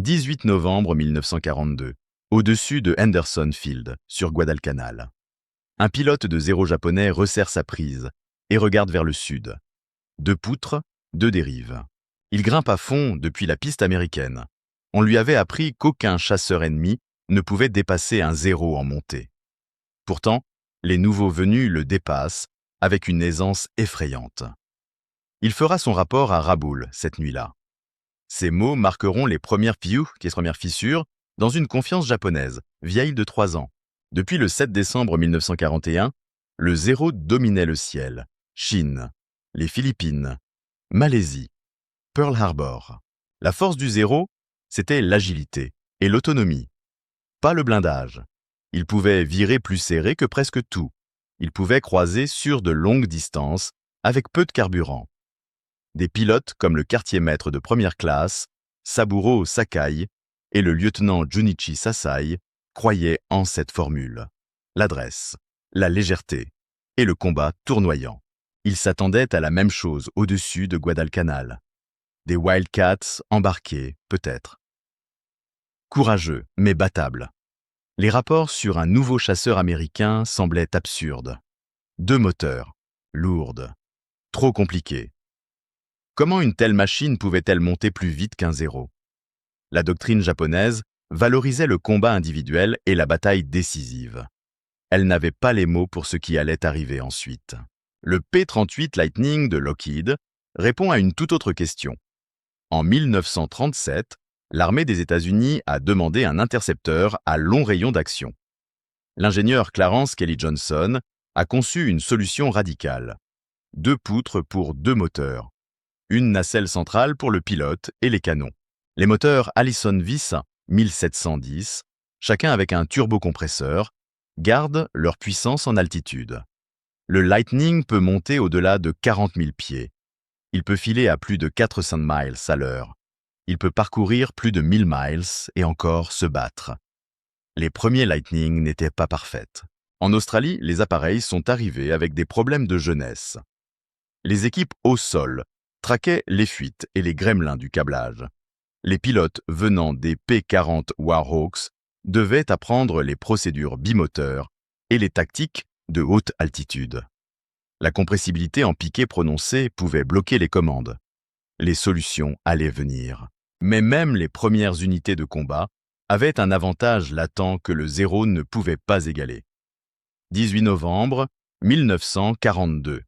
18 novembre 1942, au-dessus de Henderson Field, sur Guadalcanal. Un pilote de zéro japonais resserre sa prise et regarde vers le sud. 2 poutres, 2 dérives. Il grimpe à fond depuis la piste américaine. On lui avait appris qu'aucun chasseur ennemi ne pouvait dépasser un 0 en montée. Pourtant, les nouveaux venus le dépassent avec une aisance effrayante. Il fera son rapport à Rabaul cette nuit-là. Ces mots marqueront les premières fissures dans une confiance japonaise, vieille de 3 ans. Depuis le 7 décembre 1941, le 0 dominait le ciel. Chine, les Philippines, Malaisie, Pearl Harbor. La force du 0, c'était l'agilité et l'autonomie. Pas le blindage. Il pouvait virer plus serré que presque tout. Il pouvait croiser sur de longues distances avec peu de carburant. Des pilotes comme le quartier-maître de première classe, Saburo Sakai, et le lieutenant Junichi Sasai croyaient en cette formule. L'adresse, la légèreté et le combat tournoyant. Ils s'attendaient à la même chose au-dessus de Guadalcanal. Des Wildcats embarqués, peut-être. Courageux, mais battables. Les rapports sur un nouveau chasseur américain semblaient absurdes. 2 moteurs, lourdes, trop compliquées. Comment une telle machine pouvait-elle monter plus vite qu'un 0 ? La doctrine japonaise valorisait le combat individuel et la bataille décisive. Elle n'avait pas les mots pour ce qui allait arriver ensuite. Le P-38 Lightning de Lockheed répond à une toute autre question. En 1937, l'armée des États-Unis a demandé un intercepteur à long rayon d'action. L'ingénieur Clarence Kelly Johnson a conçu une solution radicale. 2 poutres pour 2 moteurs. Une nacelle centrale pour le pilote et les canons. Les moteurs Allison Wyss 1710, chacun avec un turbocompresseur, gardent leur puissance en altitude. Le Lightning peut monter au-delà de 40 000 pieds. Il peut filer à plus de 400 miles à l'heure. Il peut parcourir plus de 1000 miles et encore se battre. Les premiers Lightning n'étaient pas parfaits. En Australie, les appareils sont arrivés avec des problèmes de jeunesse. Les équipes au sol traquaient les fuites et les gremlins du câblage. Les pilotes venant des P-40 Warhawks devaient apprendre les procédures bimoteurs et les tactiques de haute altitude. La compressibilité en piqué prononcé pouvait bloquer les commandes. Les solutions allaient venir. Mais même les premières unités de combat avaient un avantage latent que le 0 ne pouvait pas égaler. 18 novembre 1942.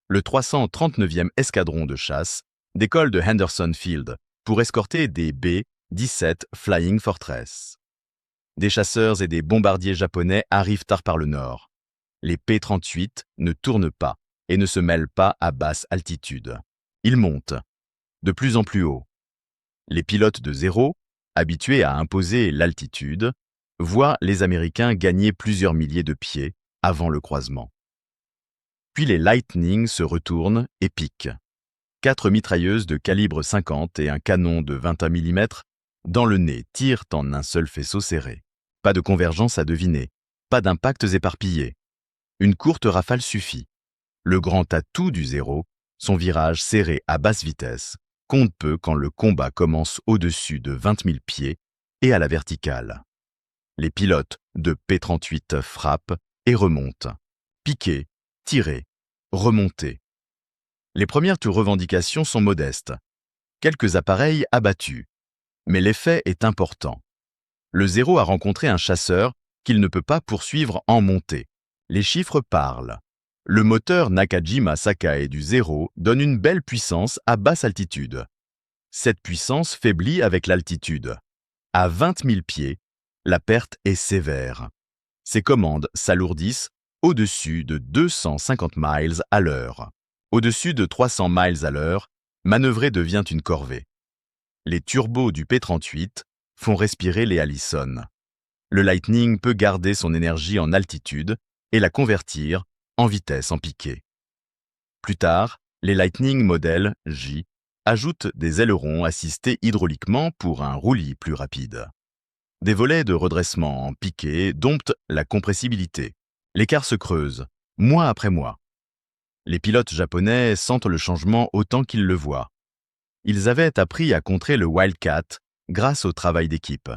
Le 339e escadron de chasse décolle de Henderson Field pour escorter des B-17 Flying Fortress. Des chasseurs et des bombardiers japonais arrivent tard par le nord. Les P-38 ne tournent pas et ne se mêlent pas à basse altitude. Ils montent, de plus en plus haut. Les pilotes de 0, habitués à imposer l'altitude, voient les Américains gagner plusieurs milliers de pieds avant le croisement. Puis les Lightning se retournent et piquent. 4 mitrailleuses de calibre 50 et un canon de 21 mm dans le nez tirent en un seul faisceau serré. Pas de convergence à deviner, pas d'impacts éparpillés. Une courte rafale suffit. Le grand atout du 0, son virage serré à basse vitesse, compte peu quand le combat commence au-dessus de 20 000 pieds et à la verticale. Les pilotes de P-38 frappent et remontent. Piquer, tirer, remonter. Les premières revendications sont modestes. Quelques appareils abattus. Mais l'effet est important. Le 0 a rencontré un chasseur qu'il ne peut pas poursuivre en montée. Les chiffres parlent. Le moteur Nakajima Sakae du 0 donne une belle puissance à basse altitude. Cette puissance faiblit avec l'altitude. À 20 000 pieds, la perte est sévère. Ses commandes s'alourdissent au-dessus de 250 miles à l'heure. Au-dessus de 300 miles à l'heure, manœuvrer devient une corvée. Les turbos du P-38 font respirer les Allison. Le Lightning peut garder son énergie en altitude et la convertir en vitesse en piqué. Plus tard, les Lightning modèle J ajoutent des ailerons assistés hydrauliquement pour un roulis plus rapide. Des volets de redressement en piqué domptent la compressibilité. L'écart se creuse, mois après mois. Les pilotes japonais sentent le changement autant qu'ils le voient. Ils avaient appris à contrer le Wildcat grâce au travail d'équipe.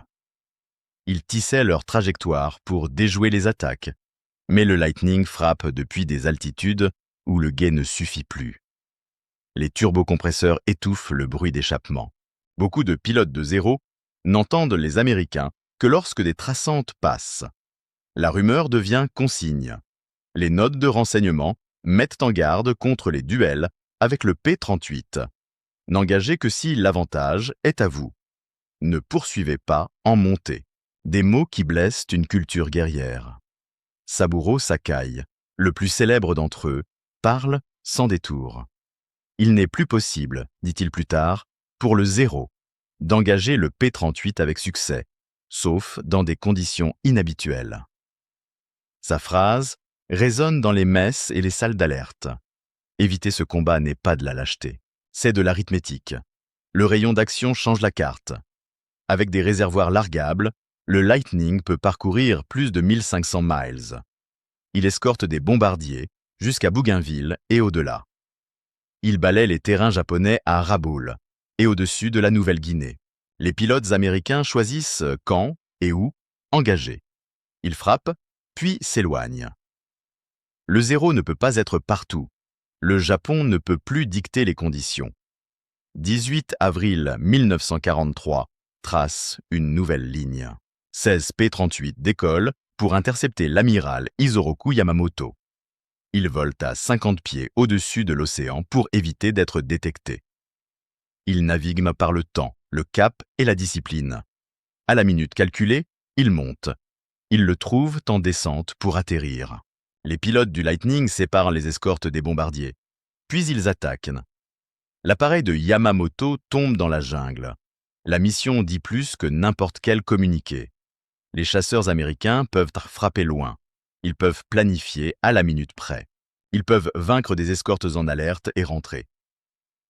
Ils tissaient leur trajectoire pour déjouer les attaques, mais le Lightning frappe depuis des altitudes où le guet ne suffit plus. Les turbocompresseurs étouffent le bruit d'échappement. Beaucoup de pilotes de zéro n'entendent les Américains que lorsque des traçantes passent. La rumeur devient consigne. Les notes de renseignement mettent en garde contre les duels avec le P-38. N'engagez que si l'avantage est à vous. Ne poursuivez pas en montée. Des mots qui blessent une culture guerrière. Saburo Sakai, le plus célèbre d'entre eux, parle sans détour. Il n'est plus possible, dit-il plus tard, pour le zéro, d'engager le P-38 avec succès, sauf dans des conditions inhabituelles. Sa phrase résonne dans les messes et les salles d'alerte. Éviter ce combat n'est pas de la lâcheté, c'est de l'arithmétique. Le rayon d'action change la carte. Avec des réservoirs largables, le Lightning peut parcourir plus de 1500 miles. Il escorte des bombardiers jusqu'à Bougainville et au-delà. Il balaie les terrains japonais à Rabaul et au-dessus de la Nouvelle-Guinée. Les pilotes américains choisissent quand et où engager. Ils frappent, puis s'éloignent. Le zéro ne peut pas être partout. Le Japon ne peut plus dicter les conditions. 18 avril 1943 trace une nouvelle ligne. 16 P-38 décollent pour intercepter l'amiral Isoroku Yamamoto. Ils volent à 50 pieds au-dessus de l'océan pour éviter d'être détectés. Ils naviguent par le temps, le cap et la discipline. À la minute calculée, ils montent. Ils le trouvent en descente pour atterrir. Les pilotes du Lightning séparent les escortes des bombardiers. Puis ils attaquent. L'appareil de Yamamoto tombe dans la jungle. La mission dit plus que n'importe quel communiqué. Les chasseurs américains peuvent frapper loin. Ils peuvent planifier à la minute près. Ils peuvent vaincre des escortes en alerte et rentrer.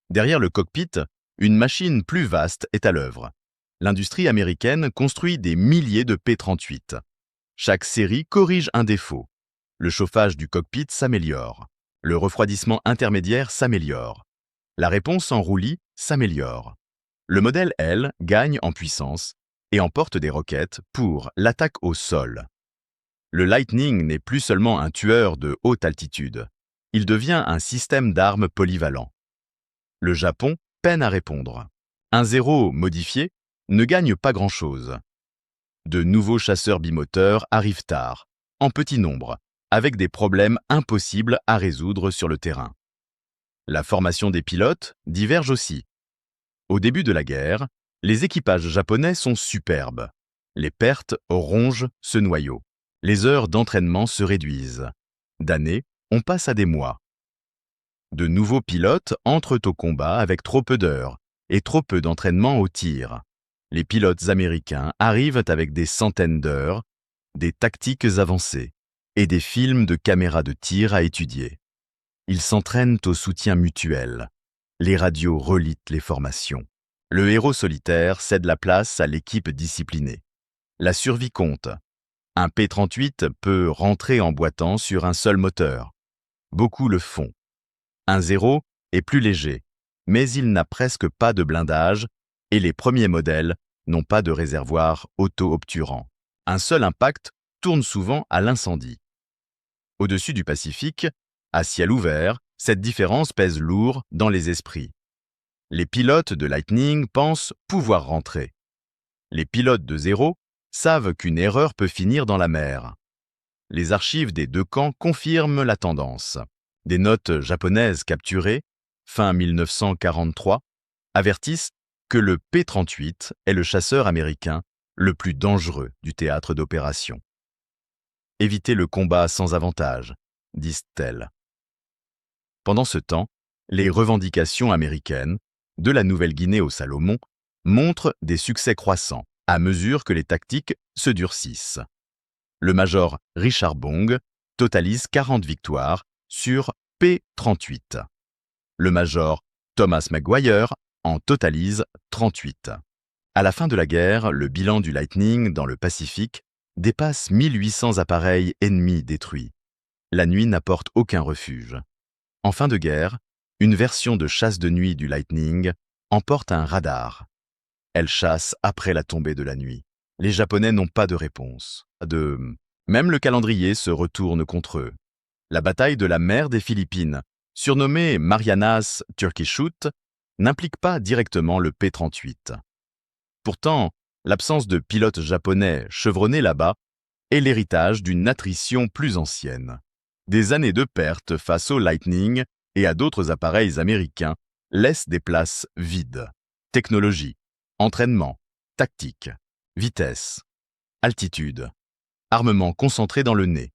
Derrière le cockpit, une machine plus vaste est à l'œuvre. L'industrie américaine construit des milliers de P-38. Chaque série corrige un défaut. Le chauffage du cockpit s'améliore. Le refroidissement intermédiaire s'améliore. La réponse en roulis s'améliore. Le modèle L gagne en puissance et emporte des roquettes pour l'attaque au sol. Le Lightning n'est plus seulement un tueur de haute altitude. Il devient un système d'armes polyvalent. Le Japon peine à répondre. Un zéro modifié ne gagne pas grand-chose. De nouveaux chasseurs bimoteurs arrivent tard, en petit nombre, avec des problèmes impossibles à résoudre sur le terrain. La formation des pilotes diverge aussi. Au début de la guerre, les équipages japonais sont superbes. Les pertes rongent ce noyau. Les heures d'entraînement se réduisent. D'années, on passe à des mois. De nouveaux pilotes entrent au combat avec trop peu d'heures et trop peu d'entraînement au tir. Les pilotes américains arrivent avec des centaines d'heures, des tactiques avancées et des films de caméras de tir à étudier. Ils s'entraînent au soutien mutuel. Les radios relient les formations. Le héros solitaire cède la place à l'équipe disciplinée. La survie compte. Un P-38 peut rentrer en boitant sur un seul moteur. Beaucoup le font. Un zéro est plus léger, mais il n'a presque pas de blindage et les premiers modèles n'ont pas de réservoir auto-obturant. Un seul impact tourne souvent à l'incendie. Au-dessus du Pacifique, à ciel ouvert, cette différence pèse lourd dans les esprits. Les pilotes de Lightning pensent pouvoir rentrer. Les pilotes de zéro savent qu'une erreur peut finir dans la mer. Les archives des deux camps confirment la tendance. Des notes japonaises capturées, fin 1943, avertissent que le P-38 est le chasseur américain le plus dangereux du théâtre d'opération. Éviter le combat sans avantage, disent-elles. Pendant ce temps, les revendications américaines, de la Nouvelle-Guinée aux Salomon, montrent des succès croissants à mesure que les tactiques se durcissent. Le major Richard Bong totalise 40 victoires sur P-38. Le major Thomas Maguire en totalise 38. À la fin de la guerre, le bilan du Lightning dans le Pacifique dépasse 1800 appareils ennemis détruits. La nuit n'apporte aucun refuge. En fin de guerre, une version de chasse de nuit du Lightning emporte un radar. Elle chasse après la tombée de la nuit. Les Japonais n'ont pas de réponse. Même le calendrier se retourne contre eux. La bataille de la mer des Philippines, surnommée Marianas Turkey Shoot, n'implique pas directement le P-38. Pourtant, l'absence de pilotes japonais chevronnés là-bas est l'héritage d'une attrition plus ancienne. Des années de pertes face au Lightning et à d'autres appareils américains laissent des places vides. Technologie, entraînement, tactique, vitesse, altitude, armement concentré dans le nez.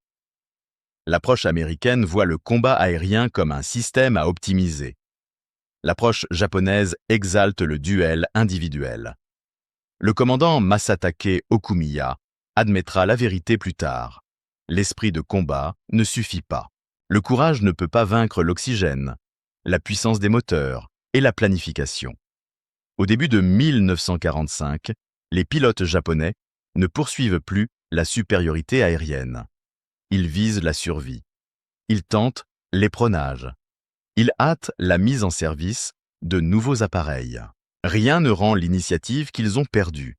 L'approche américaine voit le combat aérien comme un système à optimiser. L'approche japonaise exalte le duel individuel. Le commandant Masatake Okumiya admettra la vérité plus tard. L'esprit de combat ne suffit pas. Le courage ne peut pas vaincre l'oxygène, la puissance des moteurs et la planification. Au début de 1945, les pilotes japonais ne poursuivent plus la supériorité aérienne. Ils visent la survie. Ils tentent l'éperonnage. Ils hâtent la mise en service de nouveaux appareils. Rien ne rend l'initiative qu'ils ont perdue.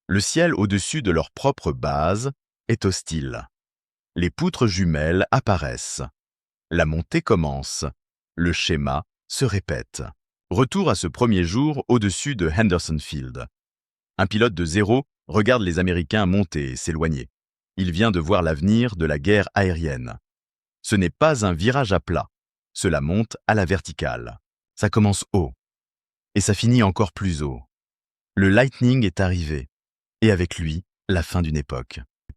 Le ciel au-dessus de leur propre base est hostile. Les poutres jumelles apparaissent. La montée commence. Le schéma se répète. Retour à ce premier jour au-dessus de Henderson Field. Un pilote de zéro regarde les Américains monter et s'éloigner. Il vient de voir l'avenir de la guerre aérienne. Ce n'est pas un virage à plat. Cela monte à la verticale. Ça commence haut. Et ça finit encore plus haut. Le Lightning est arrivé. Et avec lui, la fin d'une époque.